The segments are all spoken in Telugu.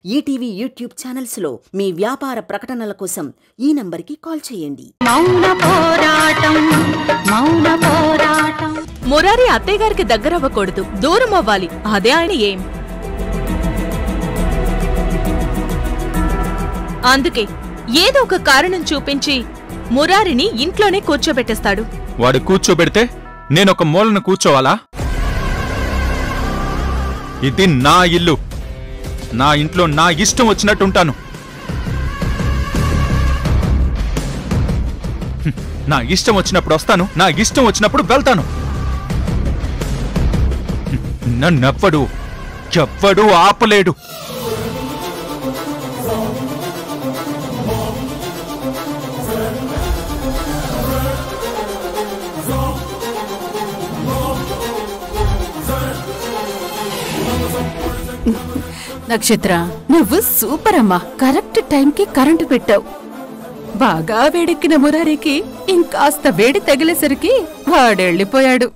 ఈటీవీ యూట్యూబ్ ఛానల్స్ లో మీ వ్యాపార ప్రకటనల కోసం ఈ నంబర్కి కాల్ చేయండి. మురారి అత్తయ్య గారికి దగ్గరవ్వకూడదు, దూరం అవ్వాలి. అదే ఆయన ఏం. అందుకే ఏదో ఒక కారణం చూపించి మురారిని ఇంట్లోనే కూర్చోబెట్టేస్తాడు. వాడు కూర్చోబెడితే నేనొక మూలను కూర్చోవాలా? ఇది నా ఇల్లు. నా ఇంట్లో నా ఇష్టం వచ్చినట్టుంటాను. నా ఇష్టం వచ్చినప్పుడు వస్తాను, నా ఇష్టం వచ్చినప్పుడు వెళ్తాను. నన్నెవ్వడు ఆపలేడు. నక్షత్ర, నువ్వు సూపర్ అమ్మా. కరెక్ట్ టైంకి కరెంటు పెట్టావు. బాగా వేడెక్కిన మురారికి ఇంకాస్త వేడి తగిలేసరికి వాడెళ్ళిపోయాడు.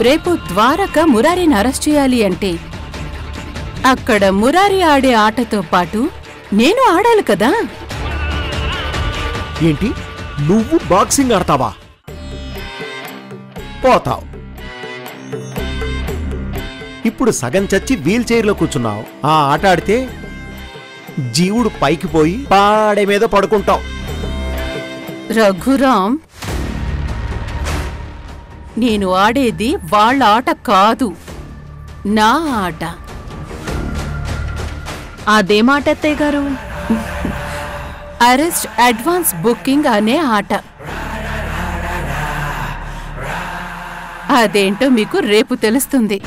రేపు ద్వారక మురారిని అరెస్ట్ చేయాలి అంటే అక్కడ మురారి ఆడే ఆటతో పాటు నేను ఆడాలి కదా. ఏంటి, నువ్వు బాక్సింగ్ ఆడతావా? పోతావు. ఇప్పుడు సగం చచ్చి వీల్ చైర్లో కూర్చున్నావు. ఆ ఆట ఆడితే జీవుడు పైకి పోయి పాడే మీద పడుకుంటావు. రఘురాం, నేను ఆడేది వాళ్ళ ఆట కాదు, నా ఆట. అదేమాట అత్తయ్య గారు? అరెస్ట్ అడ్వాన్స్ బుకింగ్ అనే ఆట. అదేంటో మీకు రేపు తెలుస్తుంది.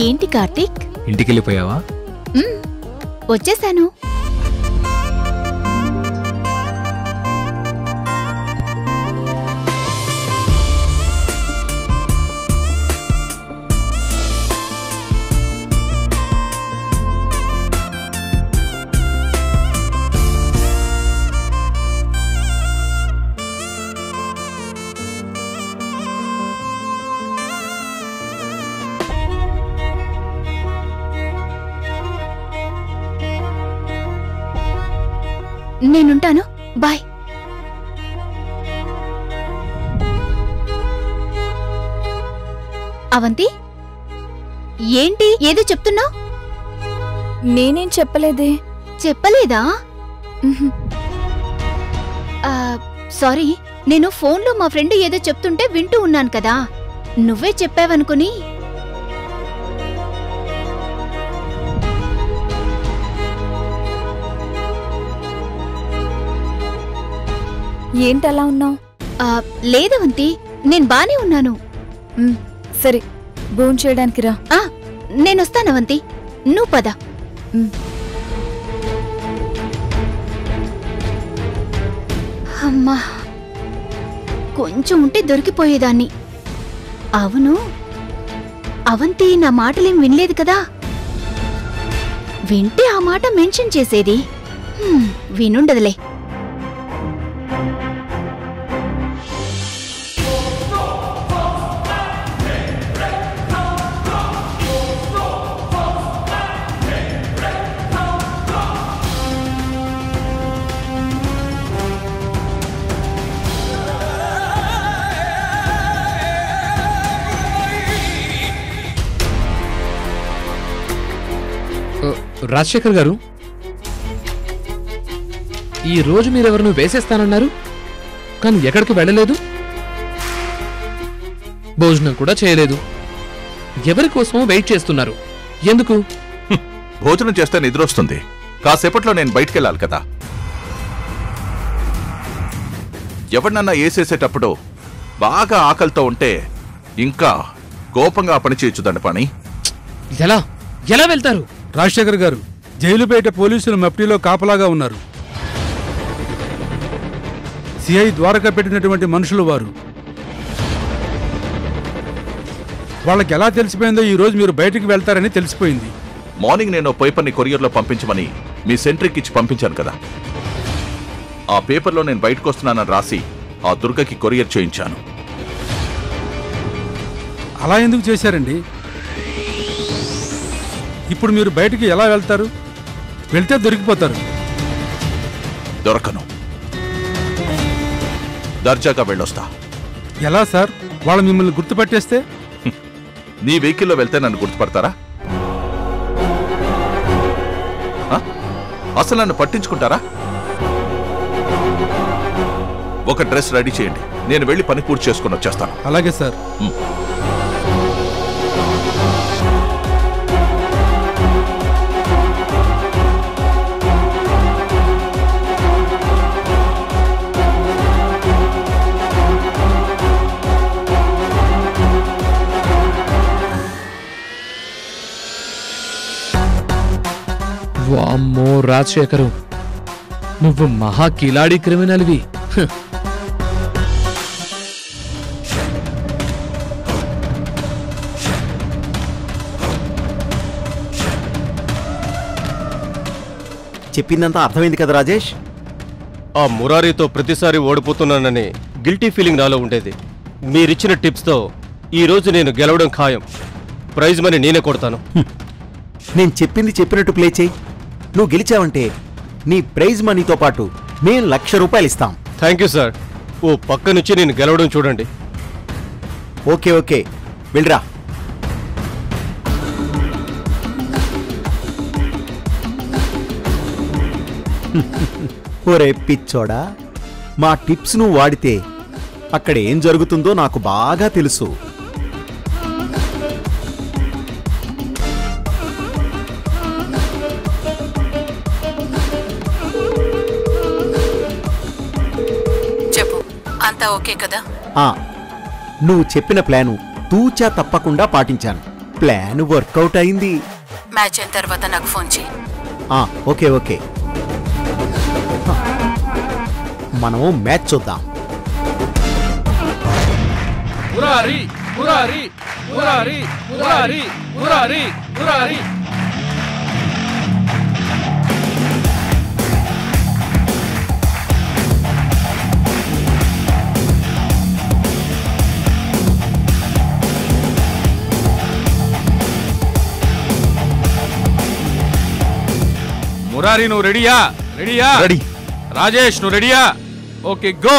ఏంటి కార్తీక్, ఇంటికెళ్ళిపోయావా? వచ్చేసాను. నేనుంటాను, బాయ్. అవంతి, ఏంటి ఏదో చెప్తున్నావు? నేనేం చెప్పలేదే. చెప్పలేదా? సారీ, నేను ఫోన్లో మా ఫ్రెండ్ ఏదో చెప్తుంటే వింటూ ఉన్నాను కదా, నువ్వే చెప్పావనుకుని. ఏంటలా ఉన్నావు? లేదవంతి, నేను బానే ఉన్నాను. సరే, భోంచేయడానికి రా. నేనొస్తానవంతి, నువ్వు పద. అమ్మా, కొంచెం ఉంటే దొరికిపోయేదాన్ని. అవును, అవంతి నా మాటలేం వినలేదు కదా. వింటే ఆ మాట మెన్షన్ చేసేది. వినుండదులే. రాజశేఖర్ గారు, ఈ రోజు మీరెవరినో వేసేస్తానన్నారు, కానీ ఎక్కడికి వెళ్ళలేదు, భోజనం కూడా చేయలేదు. ఎవరి కోసమో వెయిట్ చేస్తున్నారు, ఎందుకు? భోజనం చేస్తే నిద్రొస్తుంది. కాసేపట్లో నేను బయటికెళ్ళాలి కదా. ఎవరినన్నా వేసేసేటప్పుడు బాగా ఆకలితో ఉంటే ఇంకా కోపంగా పని చేయొచ్చు దండపాణి. ఎలా ఎలా వెళ్తారు? రాజశేఖర్ గారు, జైలు బయట పోలీసులు మఫ్టీలో కాపలాగా ఉన్నారు. సిఐ ద్వారకా పెట్టినటువంటి మనుషులు వారు. వాళ్ళకి ఎలా తెలిసిపోయిందో ఈ రోజు మీరు బయటికి వెళ్తారని తెలిసిపోయింది. మార్నింగ్ నేను పేపర్ని కొరియర్లో పంపించమని మీ సెంట్రీకి ఇచ్చి పంపించాను కదా. ఆ పేపర్లో నేను బయటకు వస్తున్నానని రాసి ఆ దుర్గకి కొరియర్ చేయించాను. అలా ఎందుకు చేశారండి? ఇప్పుడు మీరు బయటికి ఎలా వెళ్తారు? వెళ్తే దొరికిపోతారు. దొరకను. దర్జాగా వెళ్ళొస్తా. ఎలా సార్? వాళ్ళు మిమ్మల్ని గుర్తుపట్టేస్తే? నీ వెహికల్లో వెళ్తే నన్ను గుర్తుపడతారా? అసలు నన్ను పట్టించుకుంటారా? ఒక డ్రెస్ రెడీ చేయండి, నేను వెళ్ళి పని పూర్తి చేసుకుని వచ్చేస్తాను. అలాగే సార్. వామ్మో రాజశేఖరు, నువ్వు మహా కిలాడి క్రిమినల్వి. చెప్పిందంతా అర్థమైంది కదా రాజేష్? ఆ మురారితో ప్రతిసారి ఓడిపోతున్నానని గిల్టీ ఫీలింగ్ నాలో ఉండేది. మీరిచ్చిన టిప్స్తో ఈరోజు నేను గెలవడం ఖాయం. ప్రైజ్ మనీ నేనే కొడతాను. నేను చెప్పింది చెప్పినట్టు ప్లే చేయి. నువ్వు గెలిచావంటే నీ ప్రైజ్ మనీతో పాటు మేము ₹1,00,000 ఇస్తాం. Thank you sir. ఓ పక్క నుంచి నేను గెలవడం చూడండి. ఓకే ఓకే, వెళ్ళరా. ఒరే పిచ్చోడా, మా టిప్స్ నువ్వు వాడితే అక్కడ ఏం జరుగుతుందో నాకు బాగా తెలుసు. చెప్పు, అంతా ఓకే కదా? నువ్వు చెప్పిన ప్లాను తూచా తప్పకుండా పాటించాను. ప్లాన్ వర్కౌట్ అయింది. మ్యాచ్ అయిన తర్వాత నాకు ఫోన్ చేయి. ఓకే ఓకే, మనం మ్యాచ్ చూద్దాం. మురారి మురారి మురారి మురారి మురారి మురారి. మురారి నువ్వు రెడీయా? రెడీయా? రెడీ. రాజేష్ నువ్వు రెడీయా? Okay go.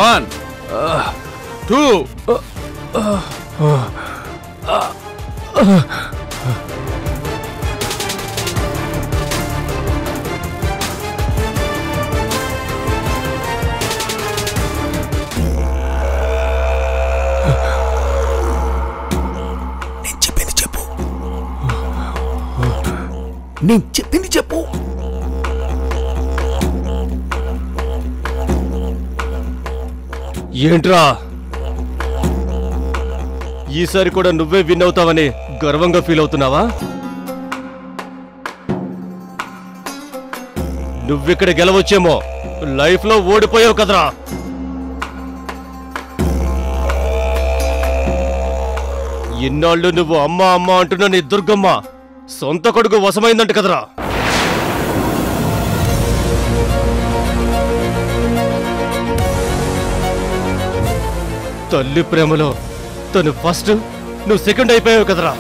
One, two. నేను చెప్పింది చెప్పు. ఏంట్రా ఈసారి కూడా నువ్వే విన్ అవుతావని గర్వంగా ఫీల్ అవుతున్నావా? నువ్విక్కడ గెలవచ్చేమో, లైఫ్లో ఓడిపోయావు కదరా. ఇన్నాళ్ళు నువ్వు అమ్మ అమ్మ అంటున్న నీ దుర్గమ్మ సొంత కొడుకు వశమైందంట కదరా. తల్లి ప్రేమలో తను ఫస్ట్, నువ్వు సెకండ్ అయిపోయావు కదరా.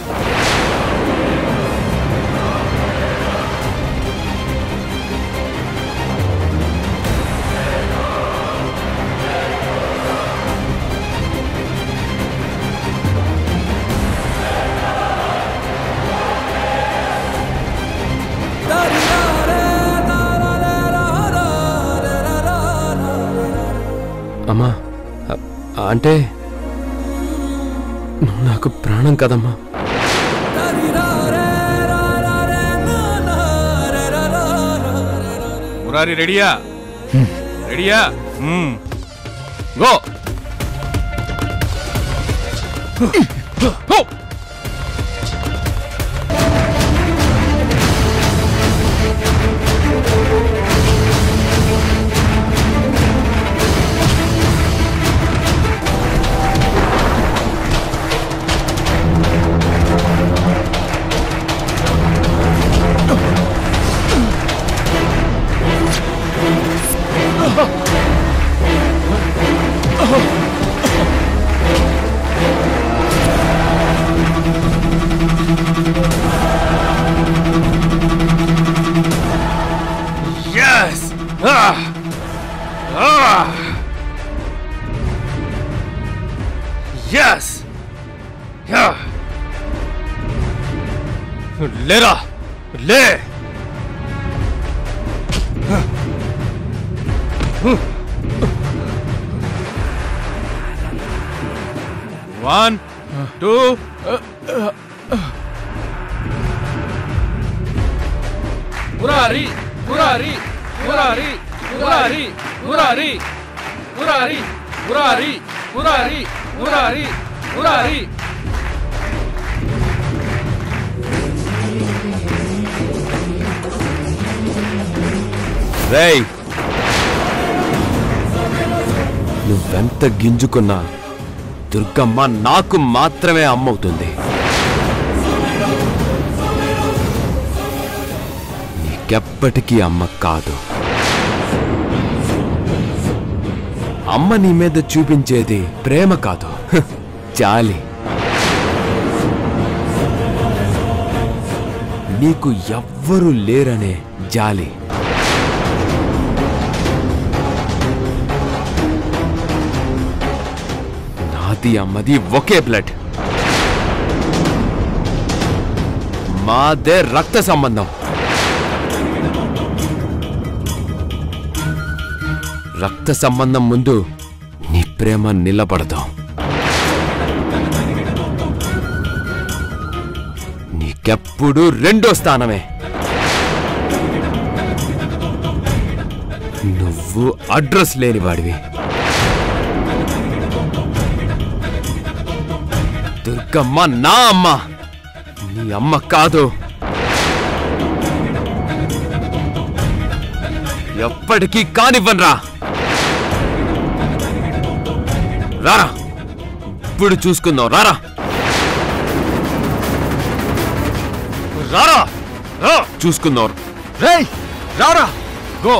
అమ్మా, అంటే నువ్వు నాకు ప్రాణం కదమ్మా. మురారి రెడీయా? రెడీయా? గో. Yes! Yes! లేరా, లే. One, two. మురారి మురారి మురారి మురారి మురారి మురారి మురారి మురారి మురారి మురారి. రేయ్, నువ్వెంత గింజుకున్నా దుర్గమ్మ నాకు మాత్రమే అమ్మవుతుంది. నీకెప్పటికీ అమ్మ కాదు. అమ్మ నీ మీద చూపించేది ప్రేమ కాదు, జాలి. నీకు ఎవ్వరూ లేరనే జాలి. నాది అమ్మది ఒకే బ్లడ్, మాదే రక్త సంబంధం. రక్త సంబంధం ముందు నీ ప్రేమ నిలబడదు. నీకెప్పుడు రెండో స్థానమే. నువ్వు అడ్రస్ లేనివాడివి. దుర్గమ్మ నా అమ్మ, నీ అమ్మ కాదు. ఎప్పటికీ కానివ్వనరా. రారా, ఇప్పుడు చూసుకుందాం. రారా రారా చూసుకుందాం. రేయ్, రారా. గో.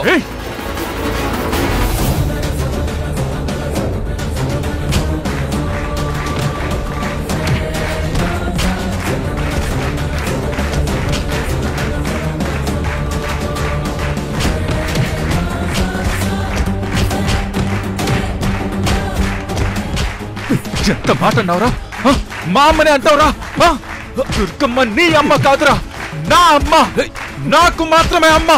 ఎంత మాట అన్నావురా? మా అమ్మనే అంటావురా? దుర్గమ్మ నీ అమ్మ కాదురా, నా అమ్మ. నాకు మాత్రమే అమ్మ.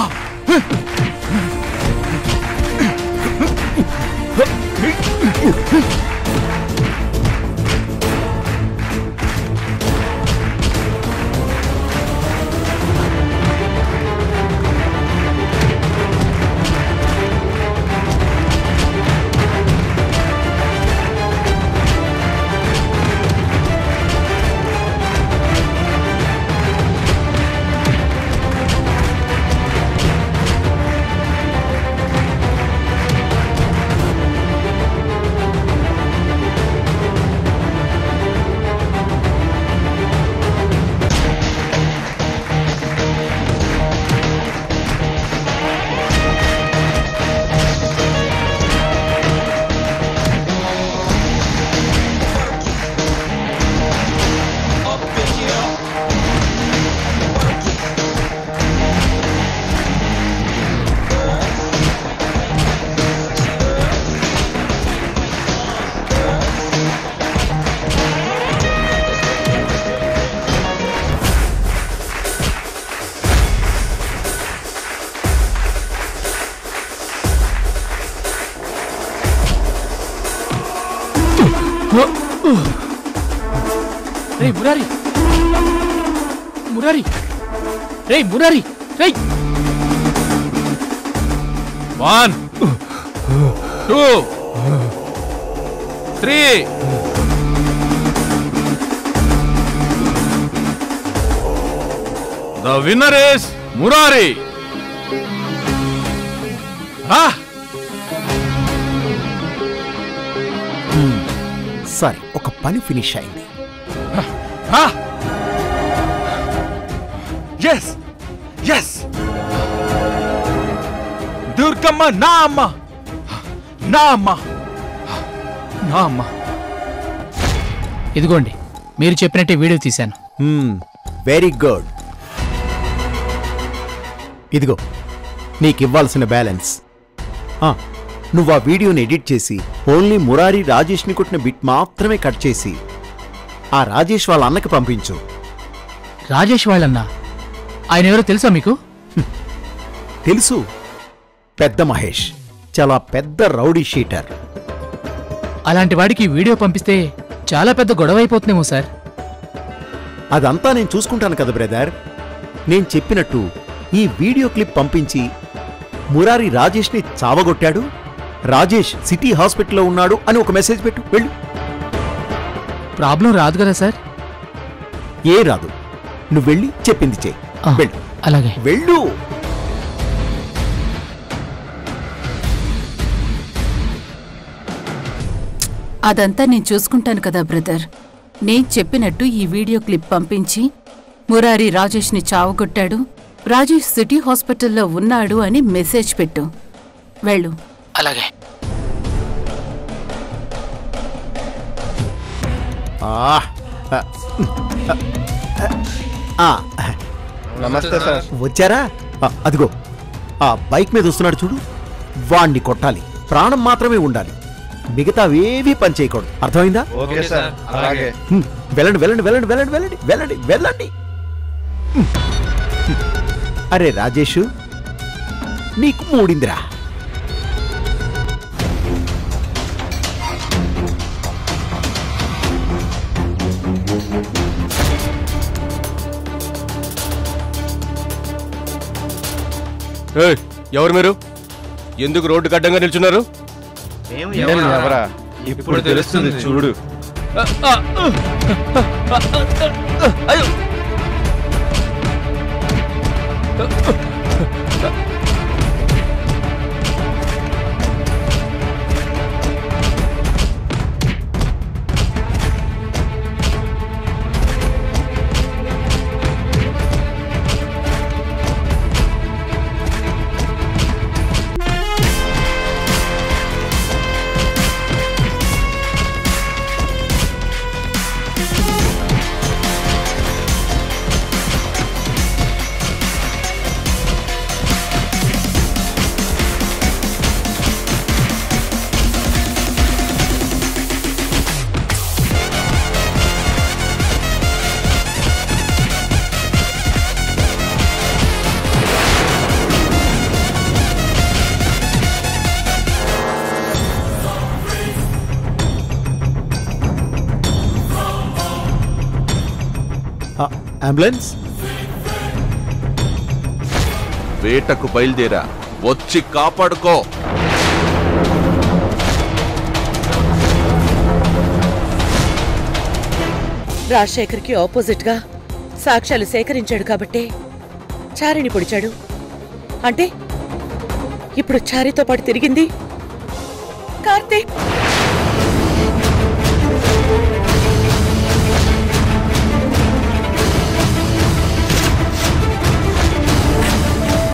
రే మురారి మురారి రే మురారి రే 1 2 3 The winner is Murari. సరే, ఒక పని ఫినిష్ అయింది. ఎస్ ఎస్ దుర్గమ్మ నా అమ్మ, నా అమ్మ, నా అమ్మ. ఇదిగోండి, మీరు చెప్పినట్టే వీడియో తీశాను. Very good. ఇదిగో నీకివ్వాల్సిన బ్యాలెన్స్. నువ్వు ఆ వీడియోని ఎడిట్ చేసి ఓన్లీ మురారి రాజేష్ని కొట్టిన బిట్ మాత్రమే కట్ చేసి ఆ రాజేష్ వాళ్ళ అన్నకి పంపించు. రాజేష్ వాళ్ళన్నా? ఆయన ఎవరో తెలుసా మీకు? తెలుసు, పెద్ద మహేష్, చాలా పెద్ద రౌడీ షీటర్. అలాంటి వాడికి వీడియో పంపిస్తే చాలా పెద్ద గొడవ అయిపోతుందేమో సార్. అదంతా నేను చూసుకుంటాను కదా బ్రదర్. నేను చెప్పినట్టు ఈ వీడియో క్లిప్ పంపించి మురారి రాజేష్ని చావగొట్టాడు, రాజేష్ సిటీ హాస్పిటల్లో ఉన్నాడు అని ఒక మెసేజ్ పెట్టు. వెళ్ళు. ప్రాబ్లం రాదు కదా సార్? ఏ రాదు, నువ్వు వెళ్ళి చెప్పింది చేయి. వెళ్ళు. అలాగే వెళ్ళు. అదంతా నేను చూసుకుంటాను కదా బ్రదర్. నేను చెప్పినట్టు ఈ వీడియో క్లిప్ పంపించి మురారి రాజేష్ని చావగొట్టాడు, రాజేష్ సిటీ హాస్పిటల్లో ఉన్నాడు అని మెసేజ్ పెట్టు. వెళ్ళు. అలాగే. నమస్తే సార్. వచ్చారా? అదిగో ఆ బైక్ మీద వస్తున్నాడు చూడు, వాణ్ణి కొట్టాలి. ప్రాణం మాత్రమే ఉండాలి, మిగతావేవీ పని చేయకూడదు. అర్థమైందా? వెళ్ళండి వెళ్ళండి వెళ్ళండి వెళ్ళండి వెళ్ళండి వెళ్ళండి వెళ్ళండి. అరే రాజేష్, నీకు మూడిందిరా. ఎవరు మీరు? ఎందుకు రోడ్డు గడ్డంగా నిల్చున్నారు? ఇప్పుడు తెలుస్తుంది చూడు. అయ్యో, అంబులెన్స్ వేటకు బయలుదేరా, వచ్చి కాపాడుకో. రాజశేఖర్కి ఆపోజిట్ గా సాక్ష్యాలు సేకరించాడు కాబట్టే చారిని పొడిచాడు. అంటే ఇప్పుడు చారితో పాటు తిరిగింది కార్తీక్.